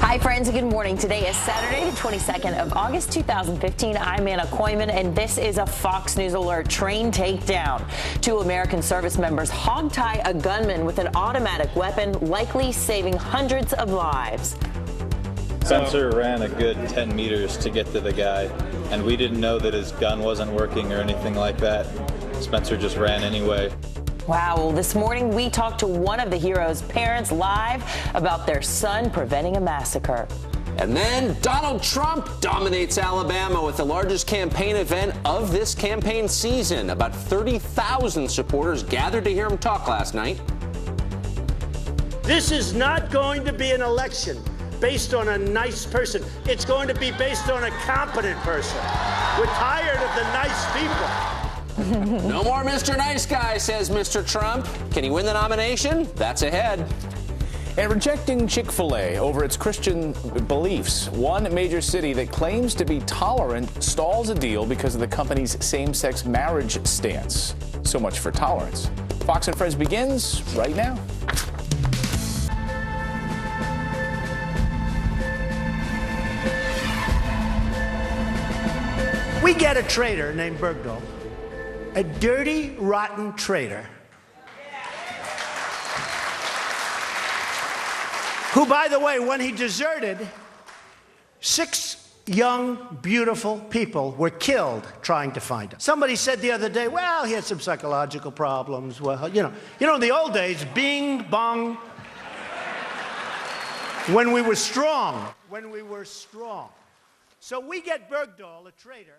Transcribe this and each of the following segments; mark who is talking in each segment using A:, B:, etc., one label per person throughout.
A: Hi, friends, and good morning. Today is Saturday, the 22nd of August, 2015. I'm Anna Koyman, and this is a Fox News alert. Train takedown. 2 American service members hogtie a gunman with an automatic weapon, likely saving hundreds of lives.
B: Spencer ran a good 10 meters to get to the guy, and we didn't know that his gun wasn't working or anything like that. Spencer just ran anyway.
A: Wow. Well, this morning we talked to one of the hero's parents live about their son preventing a massacre.
C: And then Donald Trump dominates Alabama with the largest campaign event of this campaign season. About 30,000 supporters gathered to hear him talk last night.
D: This is not going to be an election based on a nice person. It's going to be based on a competent person. We're tired of the nice people.
C: No more Mr. Nice Guy, says Mr. Trump. Can he win the nomination? That's ahead.
E: And rejecting Chick-fil-A over its Christian beliefs. One major city that claims to be tolerant stalls a deal because of the company's same-sex marriage stance. So much for tolerance. Fox and Friends begins right now.
D: We get a traitor named Bergdahl, a dirty, rotten traitor, who, by the way, when he deserted, 6 young, beautiful people were killed trying to find him. Somebody said the other day, well, he had some psychological problems. Well, you know, in the old days, bing, bong, when we were strong. So we get Bergdahl, a traitor.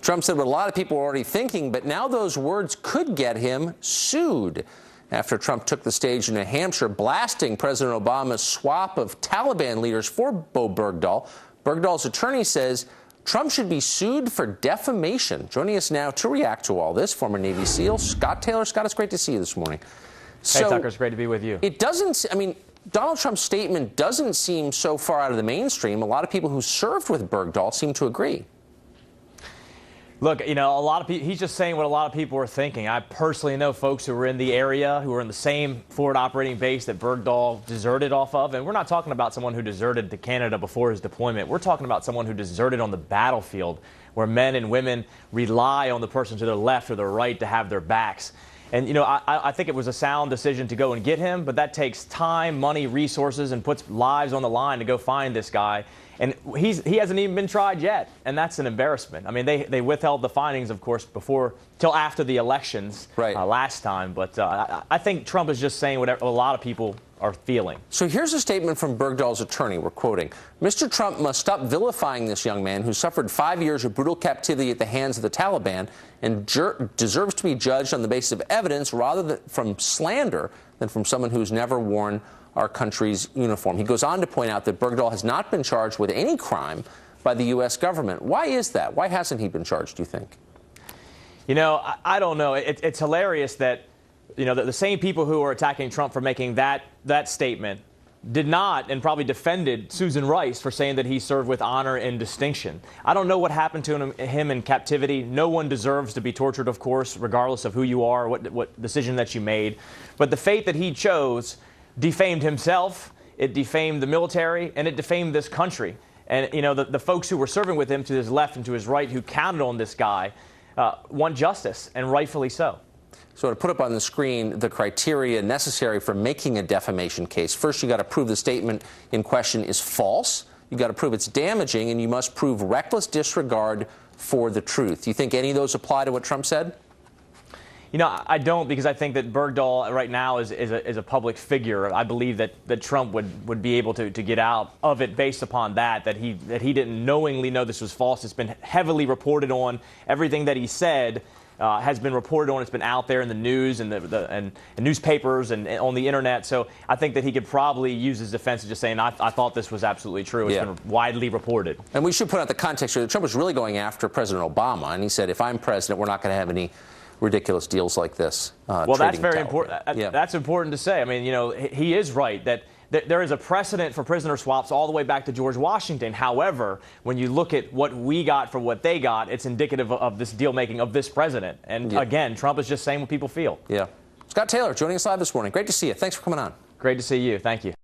C: Trump said what a lot of people were already thinking, but now those words could get him sued. After Trump took the stage in New Hampshire, blasting President Obama's swap of Taliban leaders for Bo Bergdahl, Bergdahl's attorney says Trump should be sued for defamation. Joining us now to react to all this, former Navy SEAL Scott Taylor. Scott, it's great to see you this morning.
F: Hey, Tucker, it's great to be with you.
C: It doesn't, I mean, Donald Trump's statement doesn't seem so far out of the mainstream. A lot of people who served with Bergdahl seem to agree.
F: Look, you know, a lot of people, he's just saying what a lot of people are thinking. I personally know folks who were in the area, who were in the same forward operating base that Bergdahl deserted off of. And we're not talking about someone who deserted to Canada before his deployment. We're talking about someone who deserted on the battlefield, where men and women rely on the person to their left or their right to have their backs. And, you know, I think it was a sound decision to go and get him, but that takes time, money, resources, and puts lives on the line to go find this guy. And he hasn't even been tried yet, and that's an embarrassment. I mean, they withheld the findings, of course, till after the elections last time. But I think Trump is just saying what a lot of people are feeling.
C: So here's a statement from Bergdahl's attorney. We're quoting. Mr. Trump must stop vilifying this young man who suffered 5 years of brutal captivity at the hands of the Taliban and deserves to be judged on the basis of evidence rather than from slander than from someone who's never worn our country's uniform. He goes on to point out that Bergdahl has not been charged with any crime by the U.S. government. Why is that? Why hasn't he been charged, do you think?
F: You know, I don't know. It's hilarious that, you know, the same people who are attacking Trump for making that statement did not and probably defended Susan Rice for saying that he served with honor and distinction. I don't know what happened to him in captivity. No one deserves to be tortured, of course, regardless of who you are, what decision that you made. But the fate that he chose defamed himself, it defamed the military, and it defamed this country. And, you know, the folks who were serving with him to his left and to his right who counted on this guy want justice, and rightfully so.
C: So to put up on the screen the criteria necessary for making a defamation case, first you got to prove the statement in question is false, you got to prove it's damaging, and you must prove reckless disregard for the truth. Do you think any of those apply to what Trump said?
F: You know, I don't, because I think that Bergdahl right now is a public figure. I believe that Trump would be able to get out of it based upon that he didn't knowingly know this was false. It's been heavily reported on. Everything that he said has been reported on. It's been out there in the news and and newspapers and on the internet. So I think that he could probably use his defense of just saying, I thought this was absolutely true. It's been widely reported.
C: And we should put out the context here that Trump was really going after President Obama, and he said, if I'm president, we're not going to have any ridiculous deals like this.
F: Well, that's very important. That's important to say. I mean, you know, he is right that there is a precedent for prisoner swaps all the way back to George Washington. However, when you look at what we got for what they got, it's indicative of this deal-making of this president. And again, Trump is just saying what people feel.
C: Yeah. Scott Taylor joining us live this morning. Great to see you. Thanks for coming on.
F: Great to see you. Thank you.